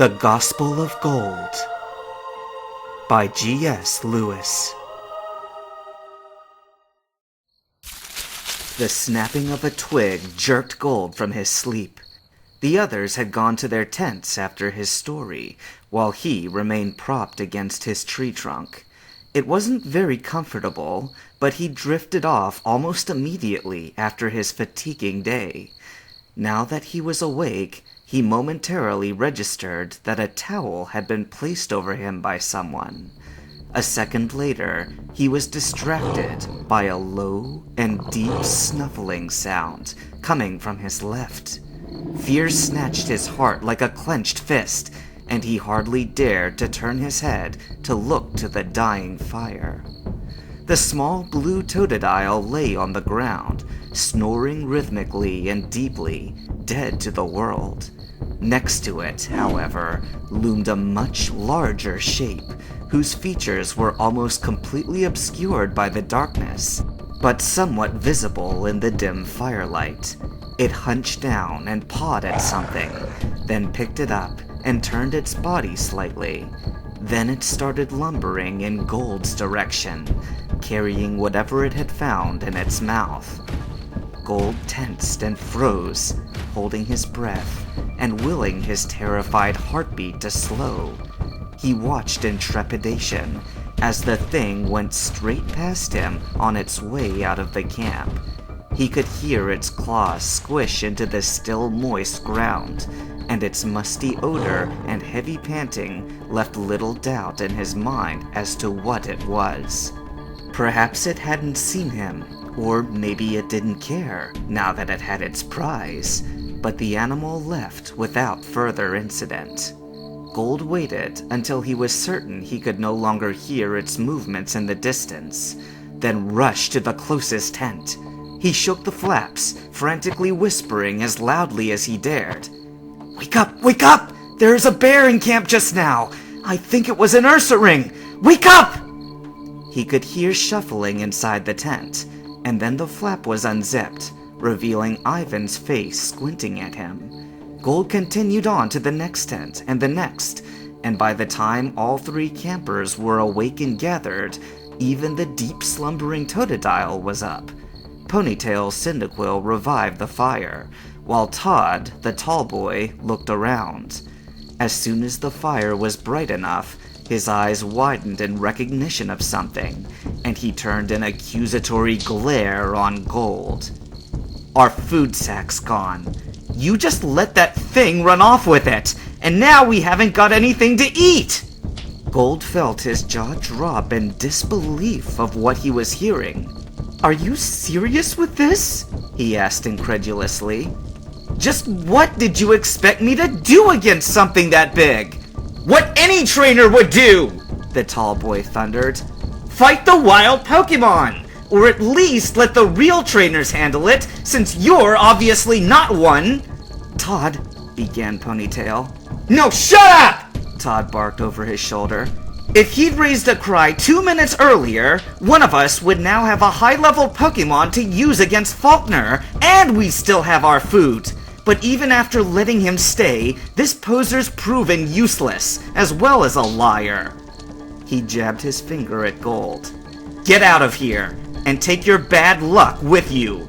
The Gospel of Gold by G.S. Lewis. The snapping of a twig jerked Gold from his sleep. The others had gone to their tents after his story, while he remained propped against his tree trunk. It wasn't very comfortable, but he drifted off almost immediately after his fatiguing day. Now that he was awake, he momentarily registered that a towel had been placed over him by someone. A second later, he was distracted by a low and deep snuffling sound coming from his left. Fear snatched his heart like a clenched fist, and he hardly dared to turn his head to look to the dying fire. The small blue totodile lay on the ground, snoring rhythmically and deeply, dead to the world. Next to it, however, loomed a much larger shape, whose features were almost completely obscured by the darkness, but somewhat visible in the dim firelight. It hunched down and pawed at something, then picked it up and turned its body slightly. Then it started lumbering in Gold's direction, carrying whatever it had found in its mouth. Gold tensed and froze, holding his breath and willing his terrified heartbeat to slow. He watched in trepidation as the thing went straight past him on its way out of the camp. He could hear its claws squish into the still moist ground, and its musty odor and heavy panting left little doubt in his mind as to what it was. Perhaps it hadn't seen him, or maybe it didn't care now that it had its prize, but the animal left without further incident. Gold waited until he was certain he could no longer hear its movements in the distance, then rushed to the closest tent. He shook the flaps, frantically whispering as loudly as he dared. "Wake up! Wake up! There is a bear in camp just now! I think it was an Ursaring! Wake up!" He could hear shuffling inside the tent, and then the flap was unzipped, revealing Ivan's face squinting at him. Gold continued on to the next tent and the next, and by the time all three campers were awake and gathered, even the deep slumbering totodile was up. Ponytail's Cyndaquil revived the fire, while Todd, the tall boy, looked around. As soon as the fire was bright enough, his eyes widened in recognition of something, and he turned an accusatory glare on Gold. "Our food sack's gone. You just let that thing run off with it, and now we haven't got anything to eat!" Gold felt his jaw drop in disbelief of what he was hearing. "Are you serious with this?" he asked incredulously. "Just what did you expect me to do against something that big?" "What any trainer would do!" the tall boy thundered. "Fight the wild Pokemon! Or at least let the real trainers handle it, since you're obviously not one!" "Todd," began Ponytail. "No, shut up!" Todd barked over his shoulder. "If he'd raised a cry 2 minutes earlier, one of us would now have a high-level Pokemon to use against Faulkner, and we still have our food. But even after letting him stay, this poser's proven useless, as well as a liar." He jabbed his finger at Gold. "Get out of here, and take your bad luck with you."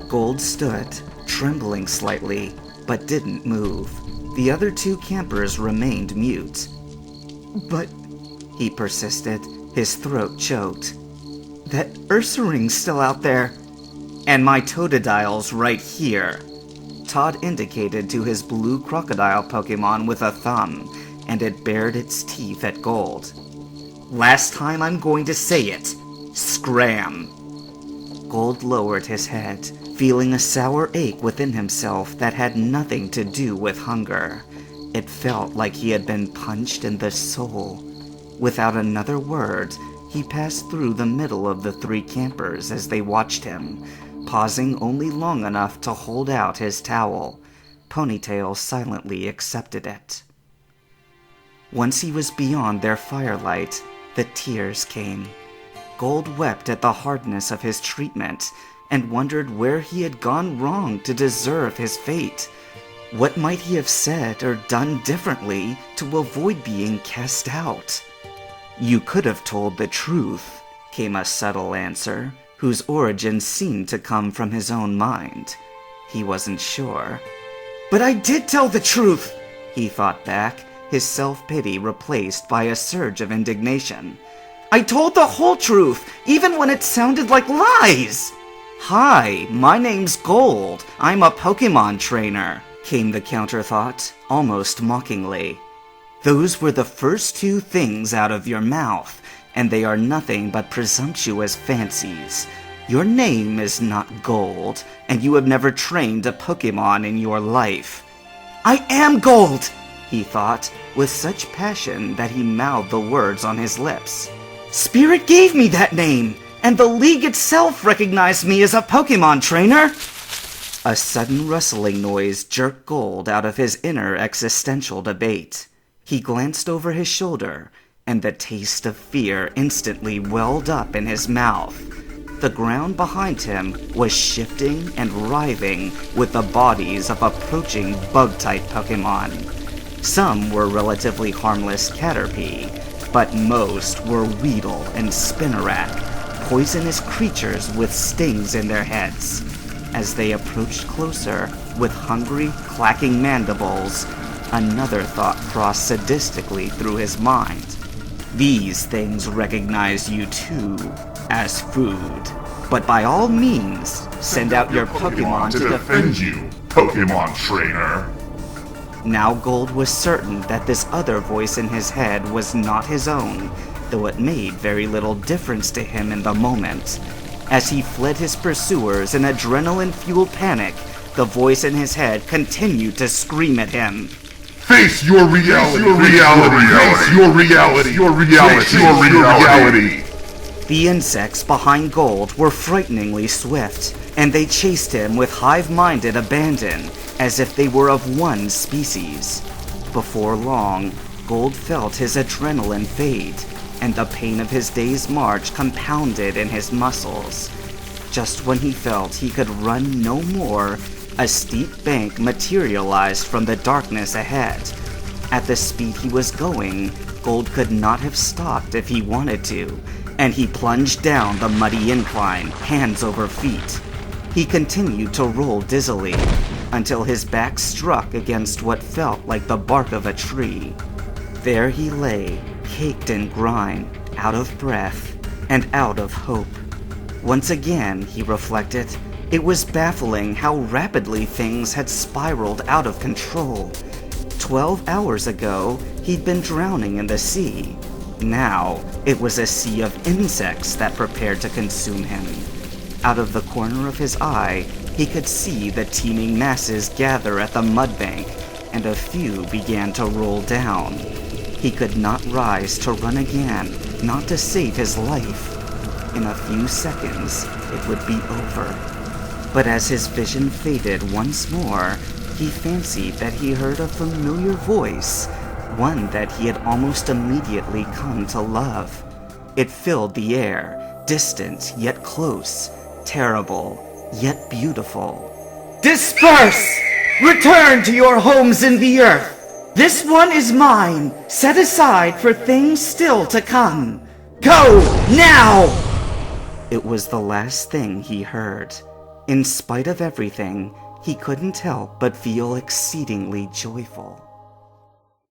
Gold stood, trembling slightly, but didn't move. The other two campers remained mute. "But," he persisted, his throat choked, "that Ursaring's still out there." "And my Totodile's right here." Todd indicated to his blue crocodile Pokemon with a thumb, and it bared its teeth at Gold. "Last time I'm going to say it. Scram!" Gold lowered his head, feeling a sour ache within himself that had nothing to do with hunger. It felt like he had been punched in the soul. Without another word, he passed through the middle of the three campers as they watched him, pausing only long enough to hold out his towel. Ponytail silently accepted it. Once he was beyond their firelight, the tears came. Gold wept at the hardness of his treatment, and wondered where he had gone wrong to deserve his fate. What might he have said or done differently to avoid being cast out? "You could have told the truth," came a subtle answer, whose origin seemed to come from his own mind. He wasn't sure. "But I did tell the truth," he fought back, his self-pity replaced by a surge of indignation. "I told the whole truth, even when it sounded like lies!" "Hi, my name's Gold. I'm a Pokemon trainer," came the counterthought, almost mockingly. "Those were the first two things out of your mouth, and they are nothing but presumptuous fancies. Your name is not Gold, and you have never trained a Pokemon in your life." "I am Gold!" he thought, with such passion that he mouthed the words on his lips. "Spirit gave me that name, and the League itself recognized me as a Pokemon trainer!" A sudden rustling noise jerked Gold out of his inner existential debate. He glanced over his shoulder, and the taste of fear instantly welled up in his mouth. The ground behind him was shifting and writhing with the bodies of approaching bug-type Pokemon. Some were relatively harmless Caterpie, but most were Weedle and Spinarak, poisonous creatures with stings in their heads. As they approached closer with hungry, clacking mandibles, another thought crossed sadistically through his mind. These things recognize you too, as food. But by all means, send out your Pokemon to defend you, Pokemon trainer. Now Gold was certain that this other voice in his head was not his own, though it made very little difference to him in the moment. As he fled his pursuers in adrenaline-fueled panic, the voice in his head continued to scream at him. Face your reality, face your reality, your reality, your reality. The insects behind Gold were frighteningly swift, and they chased him with hive-minded abandon, as if they were of one species. Before long, Gold felt his adrenaline fade, and the pain of his day's march compounded in his muscles. Just when he felt he could run no more, a steep bank materialized from the darkness ahead. At the speed he was going, Gold could not have stopped if he wanted to, and he plunged down the muddy incline, hands over feet. He continued to roll dizzily, until his back struck against what felt like the bark of a tree. There he lay, caked in grime, out of breath, and out of hope. Once again, he reflected, it was baffling how rapidly things had spiraled out of control. 12 hours ago, he'd been drowning in the sea. Now, it was a sea of insects that prepared to consume him. Out of the corner of his eye, he could see the teeming masses gather at the mudbank, and a few began to roll down. He could not rise to run again, not to save his life. In a few seconds, it would be over. But as his vision faded once more, he fancied that he heard a familiar voice, one that he had almost immediately come to love. It filled the air, distant yet close, terrible yet beautiful. "Disperse! Return to your homes in the earth! This one is mine, set aside for things still to come. Go, now!" It was the last thing he heard. In spite of everything, he couldn't help but feel exceedingly joyful.